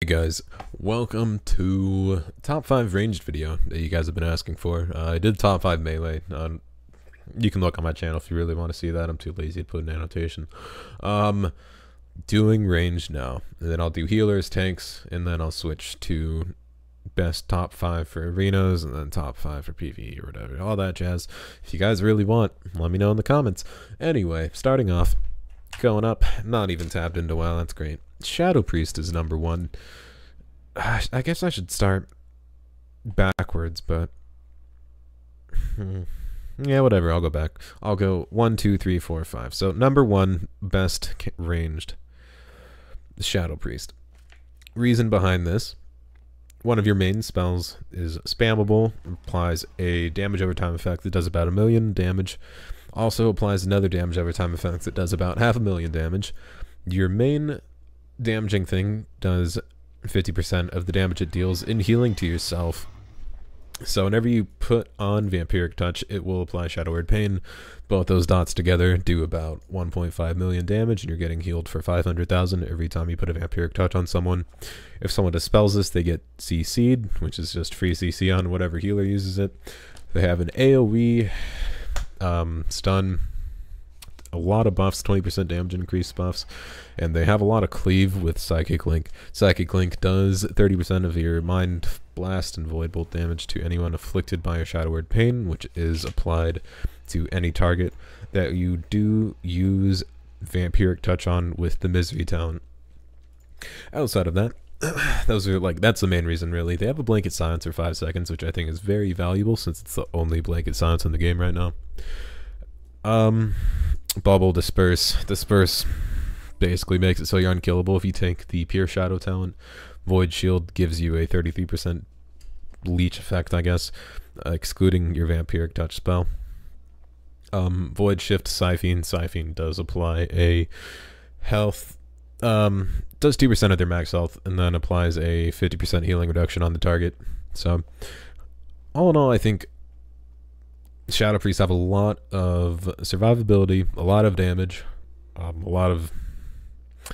Hey guys, welcome to top 5 ranged video that you guys have been asking for. I did top 5 melee. You can look on my channel if you really want to see that. I'm too lazy to put an annotation. Doing ranged now, and then I'll do healers, tanks, and then I'll switch to best top 5 for arenas, and then top 5 for PvE or whatever, all that jazz. If you guys really want, let me know in the comments. Anyway, starting off, going up, not even tapped into WoW, that's great. Shadow Priest is number 1. I guess I should start backwards, but yeah, whatever, I'll go back. I'll go 1, 2, 3, 4, 5. So number 1, best ranged, Shadow Priest. Reason behind this: one of your main spells is spammable, applies a damage over time effect that does about 1,000,000 damage. Also applies another damage over time effect that does about 500,000 damage. Your main damaging thing does 50% of the damage it deals in healing to yourself. So whenever you put on Vampiric Touch, it will apply Shadow Word Pain. Both those dots together do about 1.5 million damage, and you're getting healed for 500,000 every time you put a Vampiric Touch on someone. If someone dispels this, they get CC'd, which is just free CC on whatever healer uses it. They have an AoE stun, a lot of buffs, 20% damage increase buffs, and they have a lot of cleave with Psychic Link. Psychic Link does 30% of your Mind Blast and Void Bolt damage to anyone afflicted by a Shadow Word Pain, which is applied to any target that you do use Vampiric Touch on with the Misery talent. Outside of that, that's the main reason, really. They have a Blanket Silence for 5 seconds, which I think is very valuable since it's the only Blanket Silence in the game right now. Bubble, Disperse. Disperse basically makes it so you're unkillable if you take the Pure Shadow talent. Void Shield gives you a 33% leech effect, I guess, excluding your Vampiric Touch spell. Void Shift, Siphene. Siphene does apply a health, does 2% of their max health, and then applies a 50% healing reduction on the target. So, all in all, I think Shadow Priests have a lot of survivability, a lot of damage,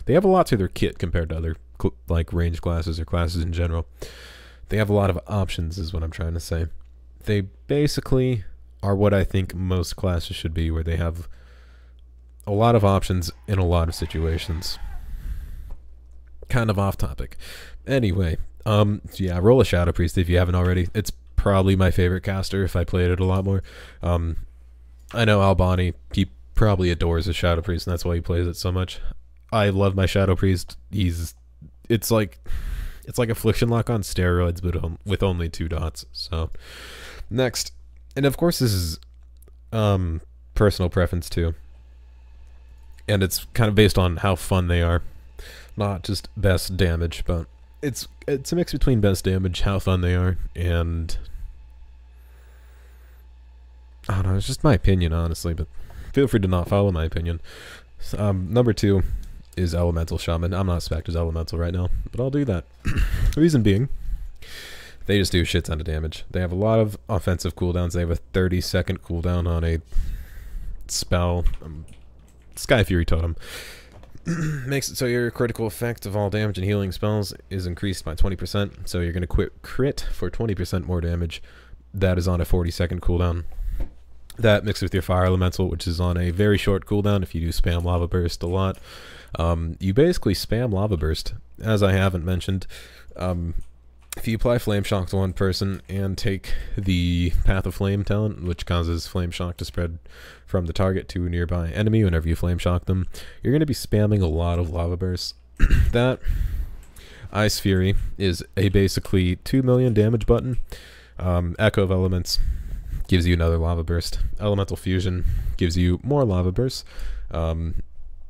they have a lot to their kit compared to other like ranged classes or classes in general. They have a lot of options is what I'm trying to say. They basically are what I think most classes should be, where they have a lot of options in a lot of situations. Kind of off topic. Anyway, yeah, roll a Shadow Priest if you haven't already. It's probably my favorite caster if I played it a lot more. I know Albani, he probably adores a Shadow Priest, and that's why he plays it so much. I love my Shadow Priest. It's like Affliction Lock on steroids, but with only 2 dots. So next, and of course this is personal preference too, and it's kind of based on how fun they are, not just best damage, but it's a mix between best damage, how fun they are, and I don't know, it's just my opinion, honestly, but feel free to not follow my opinion. Number 2 is Elemental Shaman. I'm not spec'd as Elemental right now, but I'll do that. Reason being, they just do a shit ton of damage. They have a lot of offensive cooldowns. They have a 30-second cooldown on a spell, Sky Fury Totem. Makes it so your critical effect of all damage and healing spells is increased by 20%, so you're going to crit for 20% more damage. That is on a 40-second cooldown. That mixed with your Fire Elemental, which is on a very short cooldown if you do spam Lava Burst a lot. You basically spam Lava Burst, as I haven't mentioned. If you apply Flame Shock to one person and take the Path of Flame talent, which causes Flame Shock to spread from the target to a nearby enemy whenever you Flame Shock them, you're going to be spamming a lot of Lava Bursts. That Ice Fury is a basically 2 million damage button. Echo of Elements gives you another Lava Burst. Elemental Fusion gives you more Lava Bursts.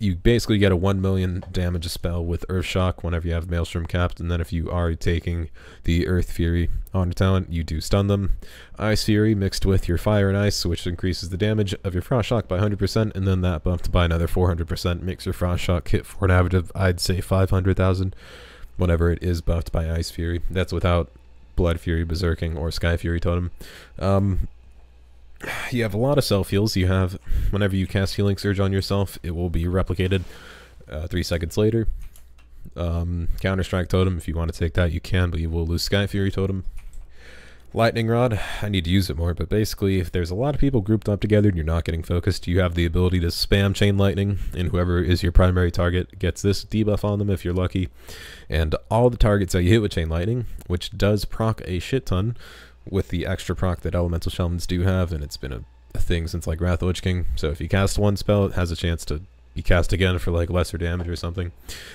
You basically get a 1 million damage spell with Earth Shock whenever you have Maelstrom capped, and then if you are taking the Earth Fury on your talent, you do stun them. Ice Fury mixed with your Fire and Ice, which increases the damage of your Frost Shock by 100%, and then that buffed by another 400% makes your Frost Shock hit for an average of, I'd say, 500,000 whenever it is buffed by Ice Fury. That's without Blood Fury, Berserking, or Sky Fury Totem. You have a lot of self-heals. You have, whenever you cast Healing Surge on yourself, it will be replicated 3 seconds later. Counter-Strike Totem, if you want to take that, you can, but you will lose Sky Fury Totem. Lightning Rod, I need to use it more, but basically, if there's a lot of people grouped up together and you're not getting focused, you have the ability to spam Chain Lightning, and whoever is your primary target gets this debuff on them if you're lucky. And all the targets that you hit with Chain Lightning, which does proc a shit ton, with the extra proc that Elemental Shamans do have, and it's been a thing since like Wrath of the Lich King. So if you cast one spell, it has a chance to be cast again for like lesser damage or something.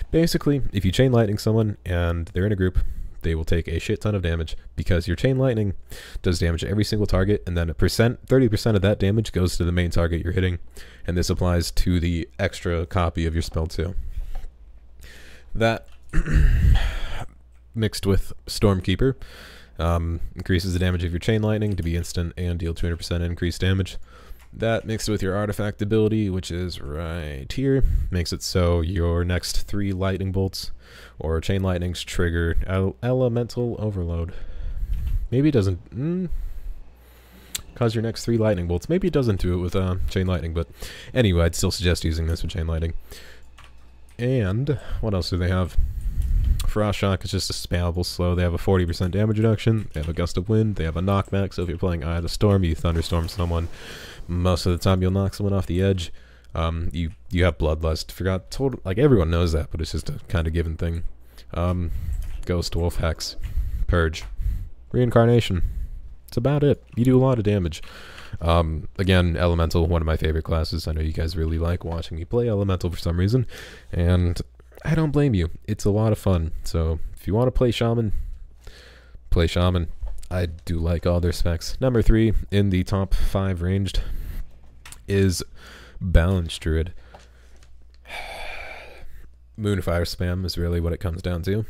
Basically, if you Chain Lightning someone and they're in a group, they will take a shit ton of damage because your Chain Lightning does damage to every single target, and then 30% of that damage goes to the main target you're hitting, and this applies to the extra copy of your spell too. That mixed with Stormkeeper increases the damage of your Chain Lightning to be instant and deal 200% increased damage. That mixed with your artifact ability, which is right here, makes it so your next 3 lightning bolts or Chain Lightnings trigger elemental overload. Maybe it doesn't cause your next 3 lightning bolts. Maybe it doesn't do it with Chain Lightning, but anyway, I'd still suggest using this with Chain Lightning. And what else do they have? Frost Shock is just a spammable slow. They have a 40% damage reduction. They have a gust of wind. They have a knockback. So if you're playing Eye of the Storm, you thunderstorm someone. Most of the time, you'll knock someone off the edge. You have Bloodlust. Like everyone knows that, but it's just a kind of given thing. Ghost, Wolf, Hex, Purge, Reincarnation. That's about it. You do a lot of damage. Again, Elemental, one of my favorite classes. I know you guys really like watching me play Elemental for some reason, and I don't blame you. It's a lot of fun. So if you want to play Shaman, play Shaman. I do like all their specs. Number 3 in the top 5 ranged is Balanced Druid. Moonfire spam is really what it comes down to.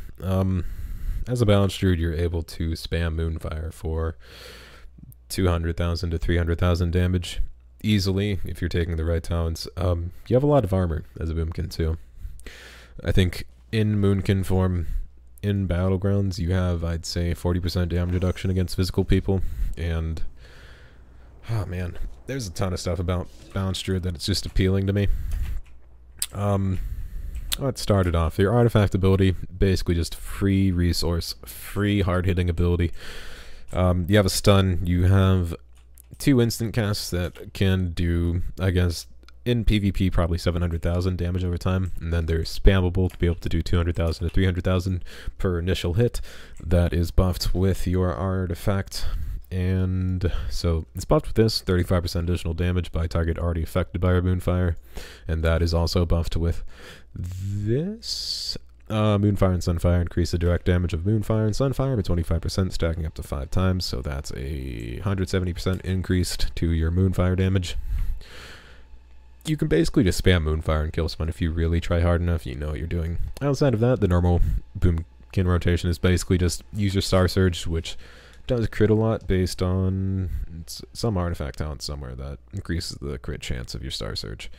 As a Balanced Druid, you're able to spam Moonfire for 200,000 to 300,000 damage easily if you're taking the right talents. You have a lot of armor as a Boomkin too. I think in Moonkin form, in Battlegrounds, you have, I'd say, 40% damage reduction against physical people, and oh man, there's a ton of stuff about Balanced Druid that it's just appealing to me. Let's start it off. Your artifact ability, basically just free resource, free hard-hitting ability. You have a stun, you have 2 instant casts that can do, I guess, in PvP, probably 700,000 damage over time, and then they're spammable to be able to do 200,000 to 300,000 per initial hit. That is buffed with your artifact, and so it's buffed with this 35% additional damage by target already affected by our Moonfire, and that is also buffed with this. Moonfire and Sunfire increase the direct damage of Moonfire and Sunfire by 25%, stacking up to 5 times, so that's a 170% increase to your Moonfire damage. You can basically just spam Moonfire and kill someone if you really try hard enough. You know what you're doing. Outside of that, the normal Boomkin rotation is basically just use your Star Surge, which does crit a lot based on some artifact talent somewhere that increases the crit chance of your Star Surge.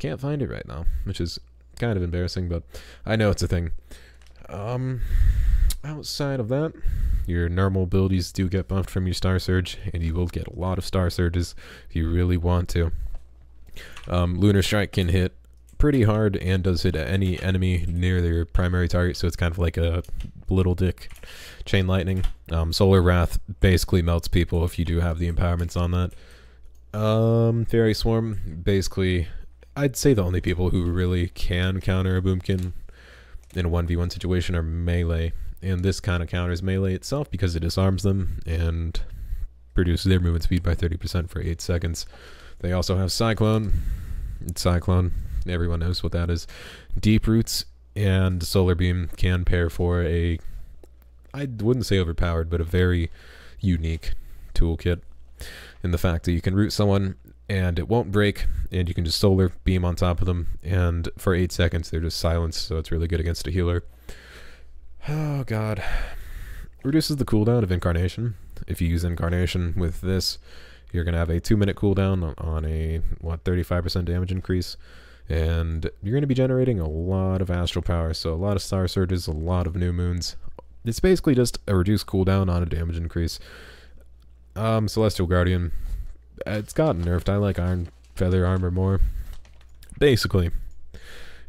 Can't find it right now, which is kind of embarrassing, but I know it's a thing. Outside of that, your normal abilities do get buffed from your Star Surge, and you will get a lot of Star Surges if you really want to. Lunar Strike can hit pretty hard and does hit any enemy near their primary target, so it's kind of like a little dick Chain Lightning. Solar Wrath basically melts people if you do have the empowerments on that. Fairy Swarm, basically, I'd say the only people who really can counter a Boomkin in a 1v1 situation are melee, and this kind of counters melee itself because it disarms them and reduces their movement speed by 30% for 8 seconds. They also have Cyclone. Cyclone, everyone knows what that is. Deep Roots and Solar Beam can pair for a, I wouldn't say overpowered, but a very unique toolkit in the fact that you can root someone and it won't break, and you can just Solar Beam on top of them, and for 8 seconds they're just silenced, so it's really good against a healer. Oh god. Reduces the cooldown of Incarnation. If you use Incarnation with this, you're going to have a 2-minute cooldown on a, 35% damage increase. And you're going to be generating a lot of astral power, so a lot of Star Surges, a lot of new moons. It's basically just a reduced cooldown on a damage increase. Celestial Guardian, it's gotten nerfed. I like Iron Feather Armor more. Basically,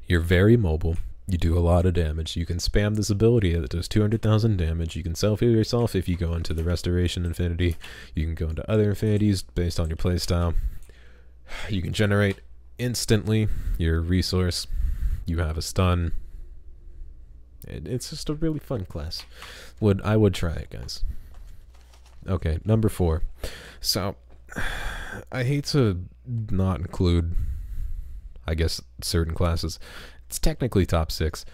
you're very mobile, You do a lot of damage. You can spam this ability that does 200,000 damage. You can self-heal yourself if you go into the Restoration Infinity. You can go into other infinities based on your playstyle. You can generate instantly your resource. You have a stun. It's just a really fun class. I would try it, guys. Okay, number 4. So, I hate to not include, I guess, certain classes. It's technically top 6.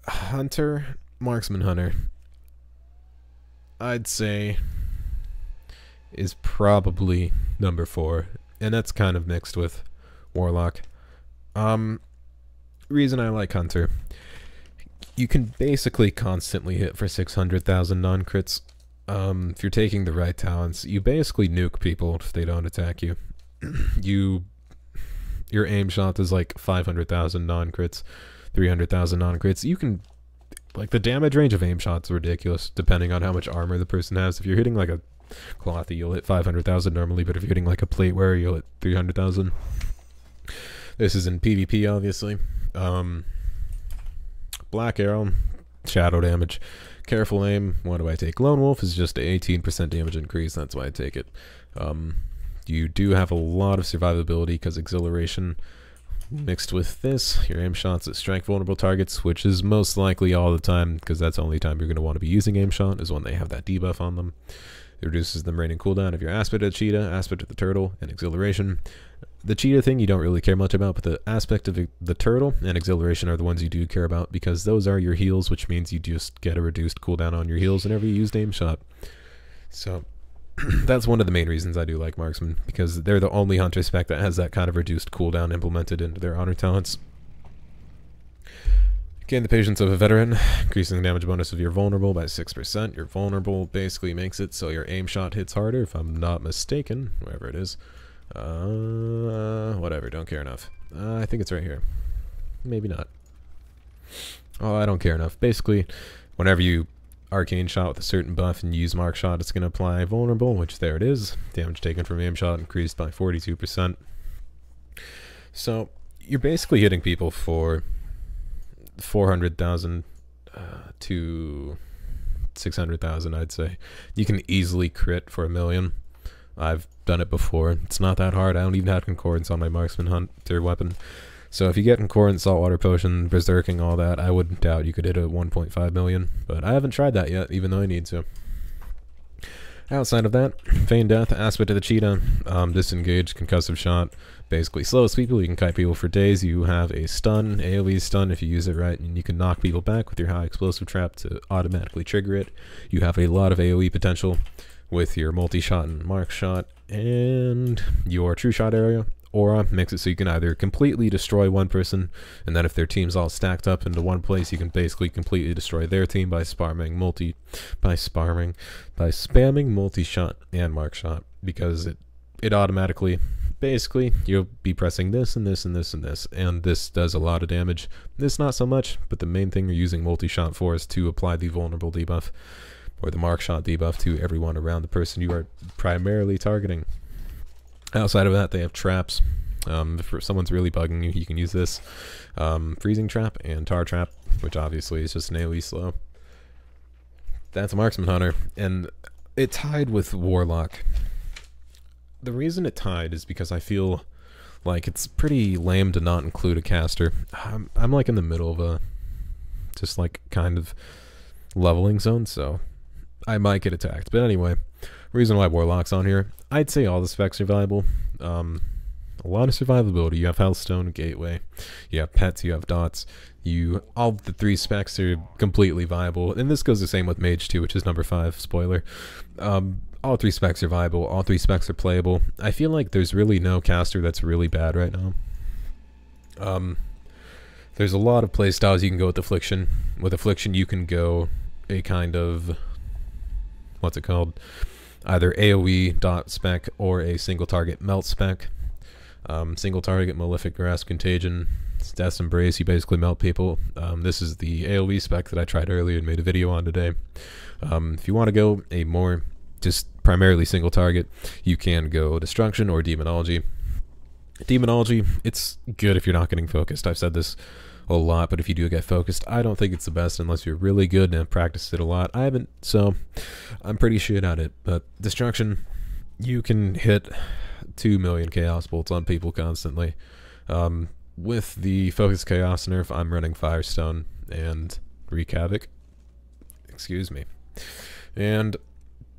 Hunter, Marksman Hunter, I'd say, is probably number 4. And that's kind of mixed with Warlock. Reason I like Hunter. You can basically constantly hit for 600,000 non-crits. If you're taking the right talents, you basically nuke people if they don't attack you. Your aim shot is like 500,000 non-crits, 300,000 non-crits. You can, like, the damage range of aim shots is ridiculous, depending on how much armor the person has. If you're hitting like a clothy, you'll hit 500,000 normally, but if you're hitting like a plate wearer, you'll hit 300,000. This is in PvP, obviously. Black Arrow, shadow damage. Careful aim, what do I take? Lone Wolf is just an 18% damage increase, that's why I take it. You do have a lot of survivability because Exhilaration mixed with this. Your aim shots at strike vulnerable targets, which is most likely all the time, because that's the only time you're going to want to be using aim shot, is when they have that debuff on them. It reduces the remaining cooldown of your Aspect of the Cheetah, Aspect of the Turtle, and Exhilaration. The Cheetah thing you don't really care much about, but the Aspect of the Turtle and Exhilaration are the ones you do care about, because those are your heals, which means you just get a reduced cooldown on your heals whenever you use aim shot. So that's one of the main reasons I do like Marksman, because they're the only Hunter spec that has that kind of reduced cooldown implemented into their honor talents. Gain the Patience of a Veteran, increasing the damage bonus of your vulnerable by 6%. Your vulnerable basically makes it so your aim shot hits harder, if I'm not mistaken, wherever it is. Whatever, don't care enough. I think it's right here. Maybe not. Oh, I don't care enough. Basically, whenever you arcane shot with a certain buff and use mark shot, it's going to apply vulnerable, which there it is. Damage taken from aim shot increased by 42%. So, you're basically hitting people for 400,000 to 600,000, I'd say. You can easily crit for 1 million. I've done it before. It's not that hard. I don't even have Concordance on my Marksman Hunter weapon. So if you get Concordance, Saltwater Potion, Berserking, all that, I wouldn't doubt you could hit a 1.5 million. But I haven't tried that yet, even though I need to. Outside of that, Feign Death, Aspect of the Cheetah, Disengage, Concussive Shot, basically slows people. You can kite people for days. You have a stun, AoE stun if you use it right, and you can knock people back with your high explosive trap to automatically trigger it. You have a lot of AoE potential with your multi-shot and mark shot, and your true shot aura makes it so you can either completely destroy one person, and then if their team's all stacked up into one place, you can basically completely destroy their team by spamming multi-shot and mark shot, because it automatically, basically, you'll be pressing this and this and this and this, and this does a lot of damage. This not so much, but the main thing you're using multi-shot for is to apply the vulnerable debuff, or the mark shot debuff to everyone around the person you are primarily targeting. Outside of that, they have traps. If someone's really bugging you, you can use this. Freezing Trap and Tar Trap, which obviously is just an AoE slow. That's a Marksman Hunter, and it tied with Warlock. The reason it tied is because I feel like it's pretty lame to not include a caster. I'm like in the middle of a just like kind of leveling zone, so I might get attacked. But anyway, reason why Warlock's on here, I'd say all the specs are viable. A lot of survivability. You have Healthstone, Gateway, you have Pets, you have Dots. All the 3 specs are completely viable, and this goes the same with Mage too, which is number 5, spoiler. All 3 specs are viable, all 3 specs are playable. I feel like there's really no caster that's really bad right now. There's a lot of playstyles you can go with Affliction. With Affliction you can go a kind of, what's it called? Either AoE dot spec or a single target melt spec. Single target Malefic Grasp Contagion, Death's Embrace, you basically melt people. This is the AoE spec that I tried earlier and made a video on today. If you want to go a more just primarily single target, you can go Destruction or Demonology. Demonology, it's good if you're not getting focused. I've said this a lot, but if you do get focused, I don't think it's the best unless you're really good and have practiced it a lot. I haven't, so I'm pretty shit at it. But Destruction, you can hit 2 million Chaos Bolts on people constantly. With the Focus Chaos nerf, I'm running Firestone and Wreak Havoc. Excuse me. And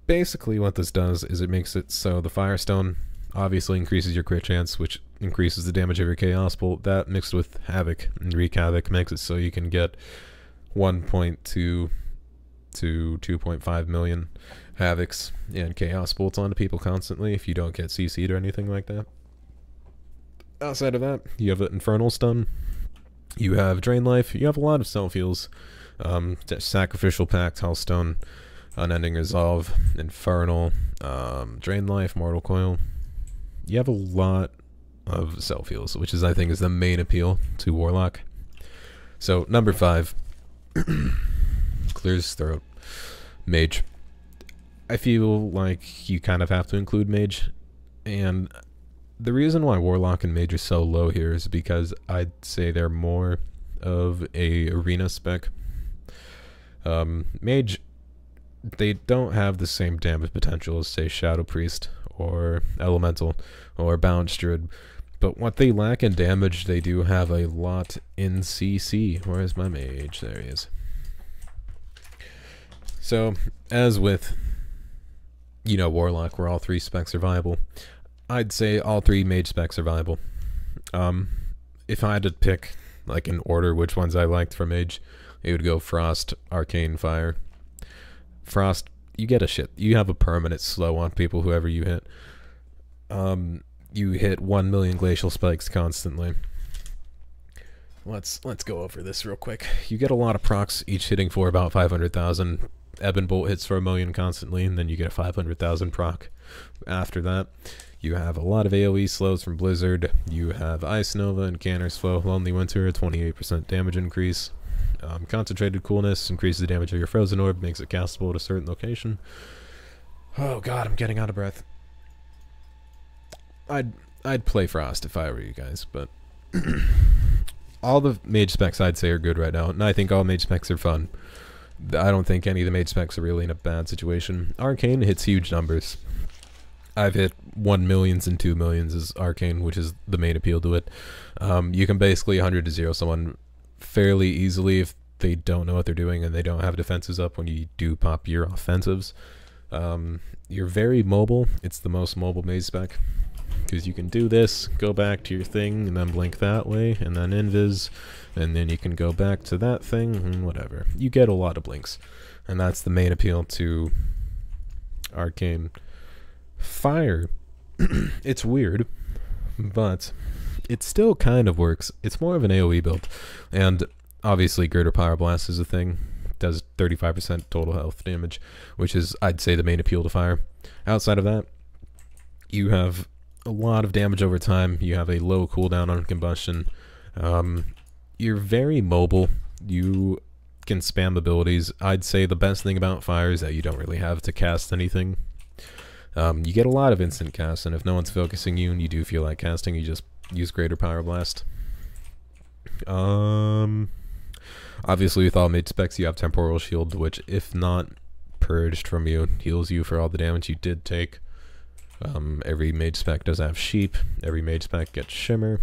basically what this does is it makes it so the Firestone obviously increases your crit chance, which increases the damage of your Chaos Bolt. That mixed with Havoc and Wreak Havoc makes it so you can get 1.2 to 2.5 million Havocs and Chaos Bolts onto people constantly if you don't get CC'd or anything like that. Outside of that, you have an Infernal Stun, you have Drain Life, you have a lot of self-heals, Sacrificial Pact, Healthstone, Unending Resolve, Infernal, Drain Life, Mortal Coil. You have a lot of self-heals, which is, I think, is the main appeal to Warlock. So, number 5, clears his throat, Mage. I feel like you kind of have to include Mage, and the reason why Warlock and Mage are so low here is because I'd say they're more of a arena spec. Mage, they don't have the same damage potential as, say, Shadow Priest or Elemental or Balanced Druid, but what they lack in damage, they do have a lot in CC. Where's my Mage? There he is. So, as with, you know, Warlock, where all 3 specs are viable, I'd say all 3 Mage specs are viable. If I had to pick, like, in order which ones I liked for Mage, it would go Frost, Arcane, Fire. Frost, you get a shit. You have a permanent slow on people, whoever you hit. You hit 1 million glacial spikes constantly. Let's go over this real quick. You get a lot of procs, each hitting for about 500,000. Ebon Bolt hits for 1 million constantly, and then you get a 500,000 proc after that. You have a lot of AoE slows from Blizzard. You have Ice Nova and Canner's Flow. Lonely Winter, a 28% damage increase. Concentrated Coolness increases the damage of your Frozen Orb, makes it castable at a certain location. Oh god, I'm getting out of breath. I'd play Frost if I were you guys, but all the Mage specs I'd say are good right now, and I think all Mage specs are fun. I don't think any of the Mage specs are really in a bad situation. Arcane hits huge numbers. I've hit 1 millions and 2 millions as Arcane, which is the main appeal to it. You can basically 100 to 0 someone fairly easily if they don't know what they're doing and they don't have defenses up when you do pop your offensives. You're very mobile. It's the most mobile Mage spec, because you can do this, go back to your thing, and then blink that way, and then invis, and then you can go back to that thing, and whatever. You get a lot of blinks, and that's the main appeal to Arcane. Fire, it's weird, but it still kind of works. It's more of an AoE build, and obviously Greater Power Blast is a thing. Does 35% total health damage, which is, I'd say, the main appeal to Fire. Outside of that, you have a lot of damage over time. You have a low cooldown on combustion. You're very mobile. You can spam abilities. I'd say the best thing about Fire is that you don't really have to cast anything. You get a lot of instant casts, and if no one's focusing you and you do feel like casting, you just use Greater Power Blast. Obviously with all Mage specs you have Temporal Shield, which if not purged from you, heals you for all the damage you did take. Every Mage spec does have Sheep, every Mage spec gets Shimmer,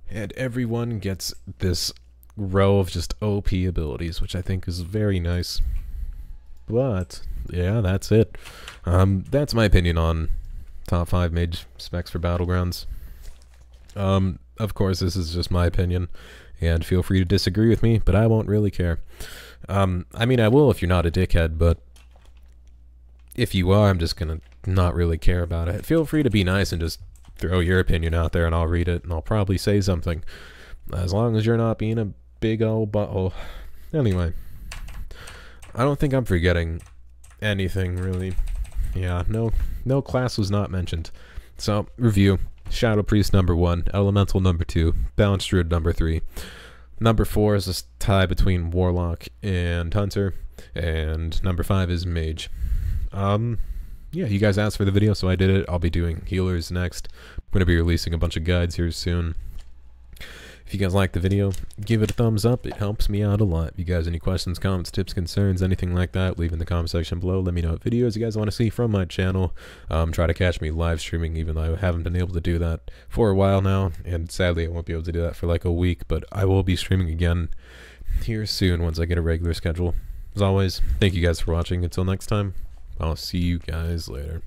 and everyone gets this row of just OP abilities, which I think is very nice. But yeah, that's it. That's my opinion on top 5 Mage specs for Battlegrounds. Of course, this is just my opinion, and feel free to disagree with me, but I won't really care. I mean, I will if you're not a dickhead, but if you are, I'm just gonna not really care about it. Feel free to be nice and just throw your opinion out there, and I'll read it, and I'll probably say something. As long as you're not being a big old butthole. Anyway, I don't think I'm forgetting anything, really. Yeah, no class was not mentioned. So, review. Shadow Priest number 1, Elemental number 2, Balanced Druid number 3. Number 4 is a tie between Warlock and Hunter, and number 5 is Mage. Yeah, you guys asked for the video, so I did it. I'll be doing healers next. I'm going to be releasing a bunch of guides here soon. If you guys like the video, give it a thumbs up. It helps me out a lot. If you guys have any questions, comments, tips, concerns, anything like that, leave in the comment section below. Let me know what videos you guys want to see from my channel. Try to catch me live streaming, even though I haven't been able to do that for a while now, and sadly I won't be able to do that for like a week, but I will be streaming again here soon once I get a regular schedule. As always, thank you guys for watching. Until next time, I'll see you guys later.